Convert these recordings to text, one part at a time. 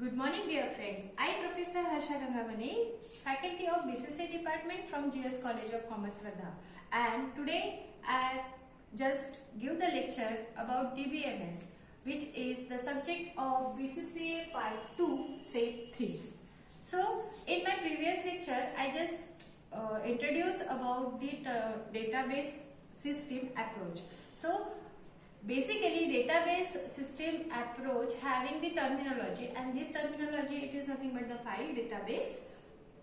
Good morning, dear friends. I, Professor Harsha Gangavane, Faculty of BCCA Department from GS College of Commerce, Wardha. And today I just give the lecture about DBMS, which is the subject of BCCA Part 2, Set 3. So, in my previous lecture, I just introduced about the database system approach. So, basically, database system approach having the terminology, and this terminology it is nothing but the file, database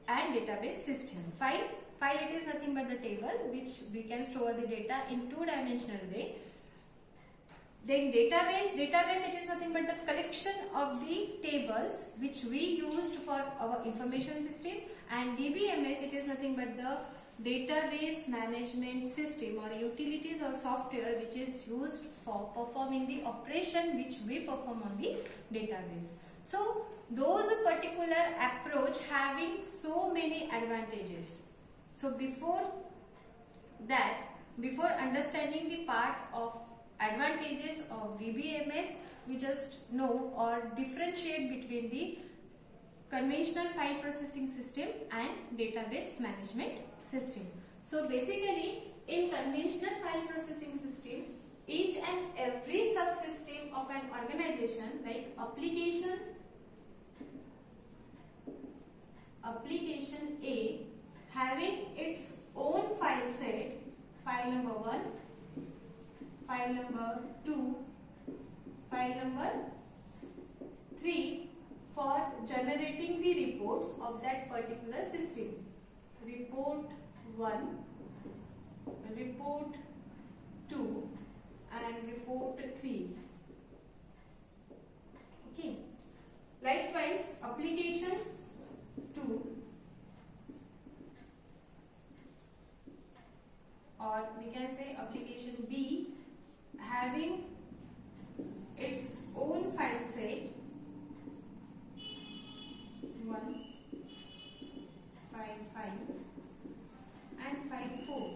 and database system. File it is nothing but the table which we can store the data in two-dimensional way. Then database it is nothing but the collection of the tables which we used for our information system, and DBMS it is nothing but the database management system or utilities or software which is used for performing the operation which we perform on the database. So those particular approach having so many advantages. So before understanding the part of advantages of DBMS, we just know or differentiate between the conventional file processing system and database management system. So basically, in conventional file processing system, each and every subsystem of an organization like application A having its own file set, file number 1, file number 2, file number 3 for generating the reports of that particular system. Report 1, report 2 and report 3. Okay. Likewise, application 2 or we can say application B having its own file set 1, file 5 and file 4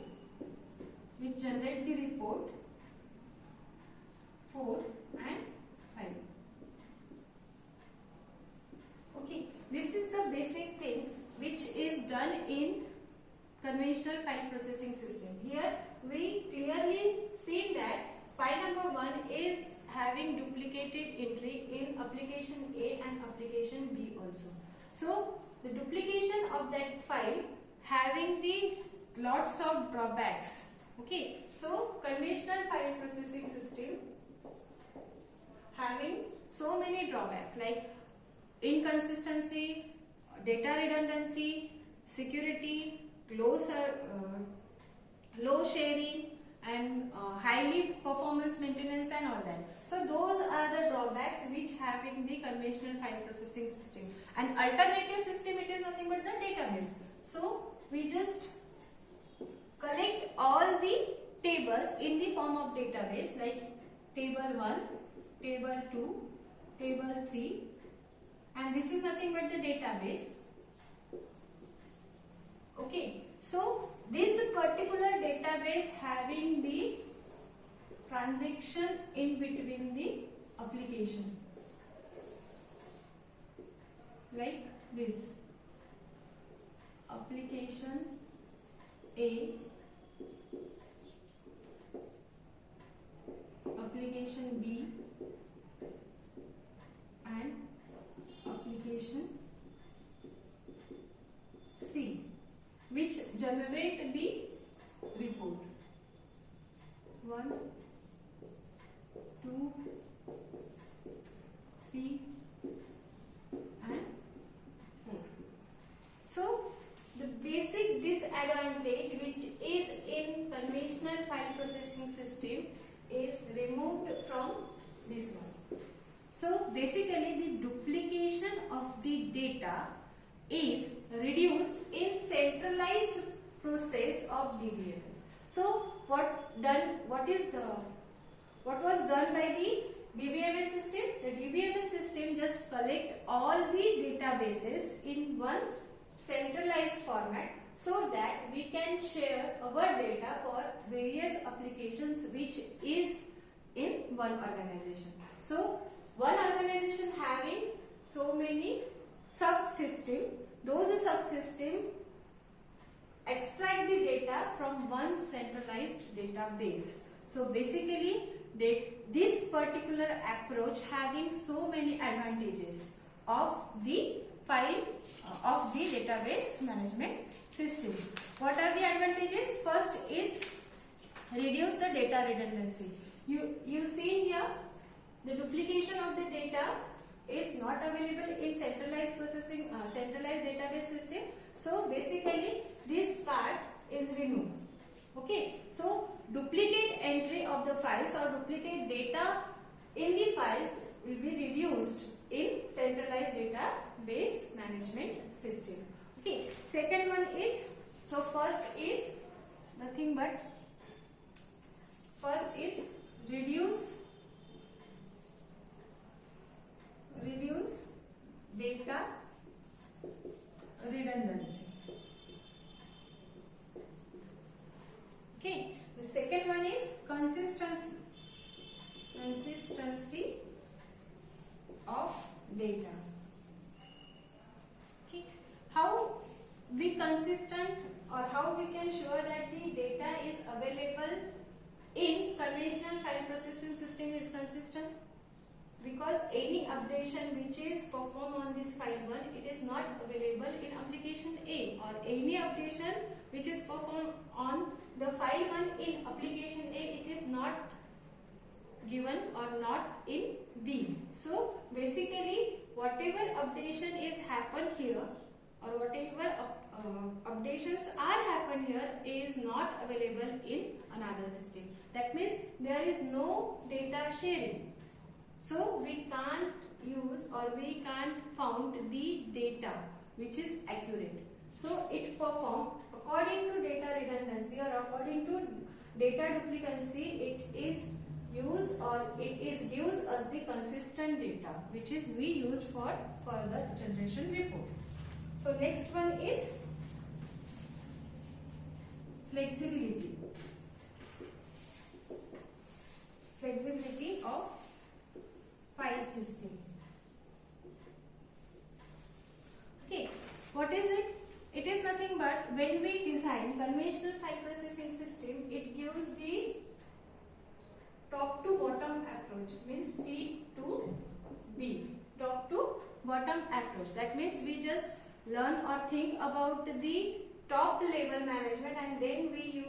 which generate the report 4 and 5. Okay, this is the basic things which is done in conventional file processing system. Here we clearly see that file number 1 is having duplicated entry in application A and application B also. So the duplication of that file having the lots of drawbacks. Okay, so conventional file processing system having so many drawbacks like inconsistency, data redundancy, security, low sharing and highly performance maintenance and all that. So those are the drawbacks which having the conventional file processing system. And alternative system, it is nothing but the database. So we just collect all the tables in the form of database like table 1, table 2, table 3, and this is nothing but the database. Okay, so this particular database having the transaction in between the application like this: application A, application B and application C, which generate the report 1, 2, 3 and 4. So the basic disadvantage which is in conventional file processing system is removed from this one. So basically the duplication of the data is reduced in centralized process of DBMS. So what was done by the DBMS system? The DBMS system just collect all the databases in one centralized format so that we can share our data for various applications which is in one organization. So one organization having so many subsystem. Those subsystem extract the data from one centralized database. So basically this particular approach having so many advantages of the file of the database management system. What are the advantages? First is reduce the data redundancy. You see here the duplication of the data is not available in centralized processing centralized database system. So basically this part is removed. Okay, so duplicate entry of the files or duplicate data in the files will be reduced in centralized database management system. Okay, second one is, so first is nothing but first is reduce data redundancy. Okay, the second one is consistency of data. Okay, how we consistent or how we can sure that the data is available in conventional file processing system is consistent? Because any updation which is performed on this file 1, it is not available in application A, or any updation which is performed on the file 1 in application A, it is not given or not in B. So basically whatever updation is happen here or whatever updations are happen here is not available in another system. That means there is no data sharing. So we can't use or we can't found the data which is accurate. So it perform according to data redundancy or according to data duplicancy, it is used or it gives us the consistent data which is we use for further generation report. So next one is flexibility. Flexibility of file system. Okay, what is it? It is nothing but when we design conventional file processing system, it gives the top to bottom approach, means T to B, top to bottom approach. That means we just learn or think about the top level management and then we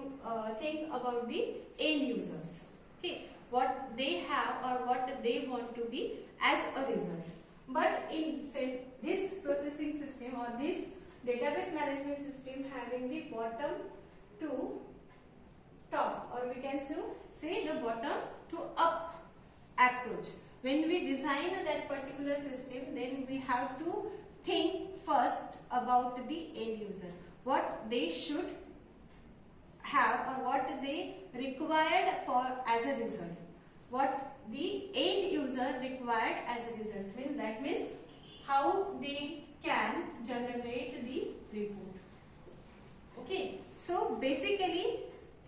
think about the end users. Okay, what they have or what they want to be as a result. But in say this processing system or this database management system having the bottom to top, or we can say the bottom to up approach. When we design that particular system, then we have to think first about the end user, what they should have or what they required for as a result, what the end user required as a result, means that means how they can generate the report. Okay, so basically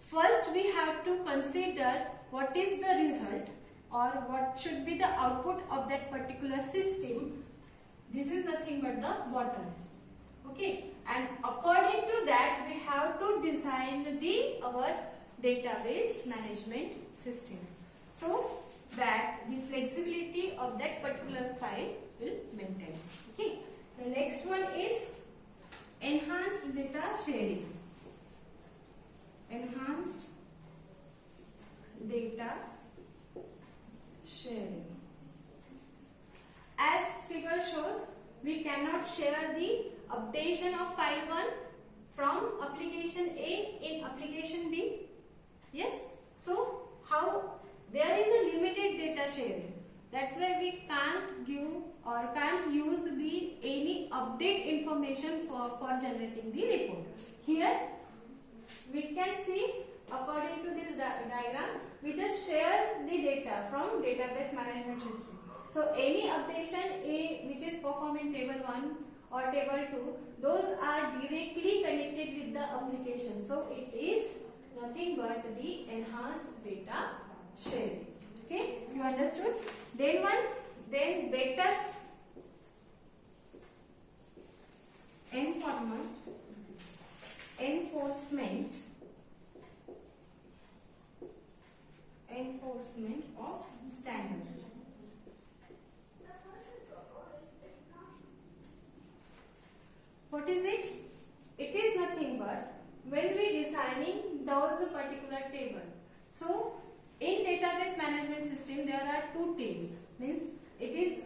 first we have to consider what is the result or what should be the output of that particular system. This is nothing but the bottom. Okay, and according to that we have to design our database management system so that the flexibility of that particular file will maintain. Okay, the next one is enhanced data sharing. Enhanced data sharing. As figure shows, we cannot share the updation of file 1 from application A in application B. Yes, so how there is a limited data sharing. That's why we can't give or can't use the any update information for generating the report. Here we can see according to this diagram, we just share the data from database management system. So any updation which is performed in table 1 or table 2, those are directly connected with the application. So it is nothing but the enhanced data sharing. Okay, you understood? Then better those particular table. So in database management system there are two teams, means it is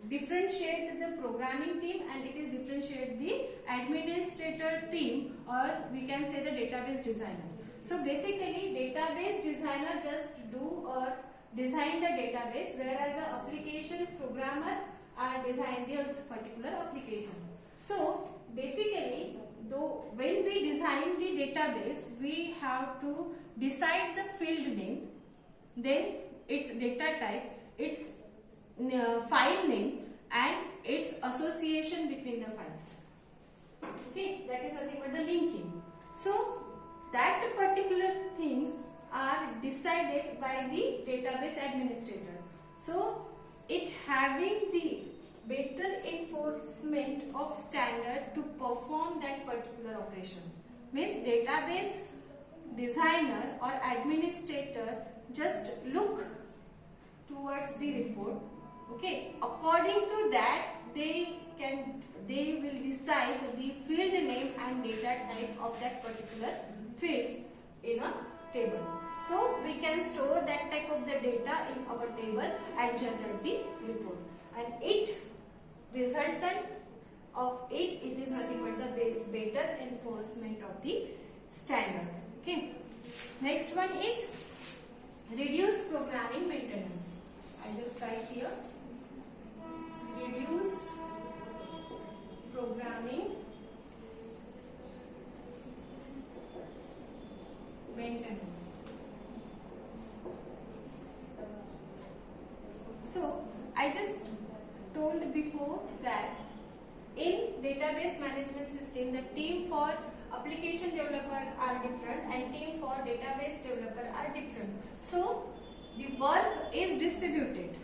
differentiate the programming team and it is differentiate the administrator team, or we can say the database designer. So basically database designer just do or design the database, whereas the application programmer are design this particular application. So basically, though when we design the database, we have to decide the field name, then its data type, its file name, and its association between the files. Okay, that is nothing but the linking. So that particular things are decided by the database administrator. So it having the better enforcement of standard to perform that particular operation. Means database designer or administrator just look towards the report. Okay, according to that they will decide the field name and data type of that particular field in a table. So we can store that type of the data in our table and generate the report. And it resultant of it is nothing but the better enforcement of the standard. Okay. Next one is reduce programming maintenance. I just write here reduce programming maintenance. So I just told before that in database management system the team for application developer are different and team for database developer are different. So the work is distributed.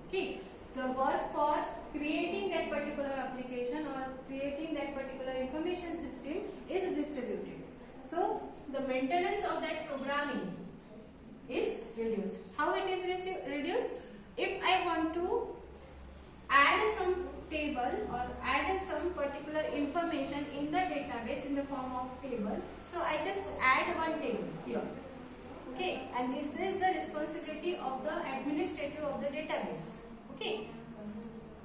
Okay, the work for creating that particular application or creating that particular information system is distributed. So the maintenance of that programming is reduced. How it is reduced? If I want to add some table or add some particular information in the database in the form of table, so I just add one table here. Okay, and this is the responsibility of the administrator of the database. Okay,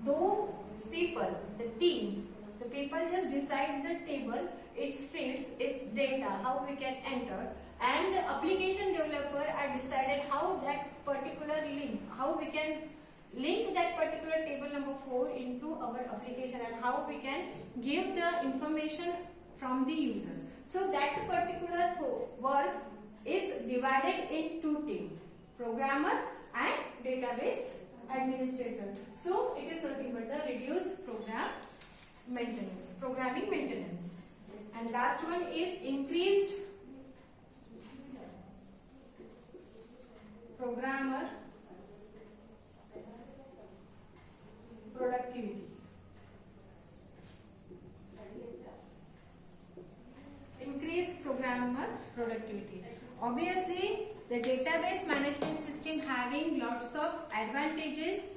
those people, the team, the people just decide the table, its fields, its data, how we can enter, and the application developer are decided how that particular link, how we can link that particular table number 4 into our application and how we can give the information from the user. So that particular work is divided in two teams, programmer and database administrator. So it is nothing but the reduced programming maintenance. And last one is increased programmer productivity. Increase programmer productivity. Obviously, the database management system having lots of advantages,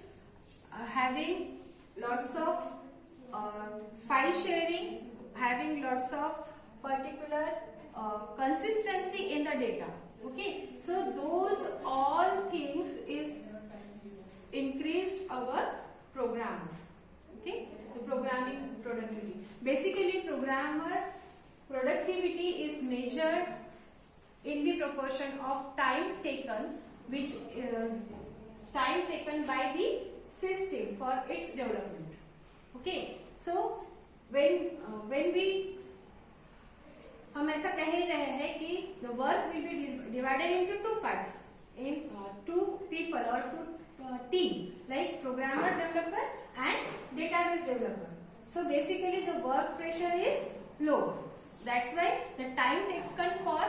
having lots of file sharing, having lots of particular consistency in the data. Okay, so those all things is increased our programmer. Okay, the programming productivity. Basically, programmer productivity is measured in the proportion of time taken, which time taken by the system for its development. Okay, so when we हम ऐसा कह रहे हैं कि the work will be divided into two parts, in two people or two team, like programmer developer and database developer. So basically the work pressure is low. That's why the time taken for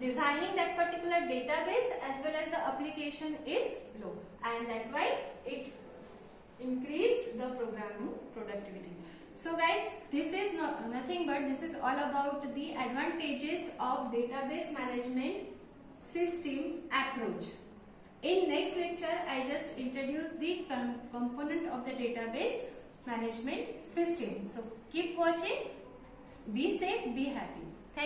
designing that particular database as well as the application is low, and that's why it increased the programming productivity. So guys, this is nothing but this is all about the advantages of database management system approach. In next lecture, I just introduce the component of the database management system. So keep watching, be safe, be happy.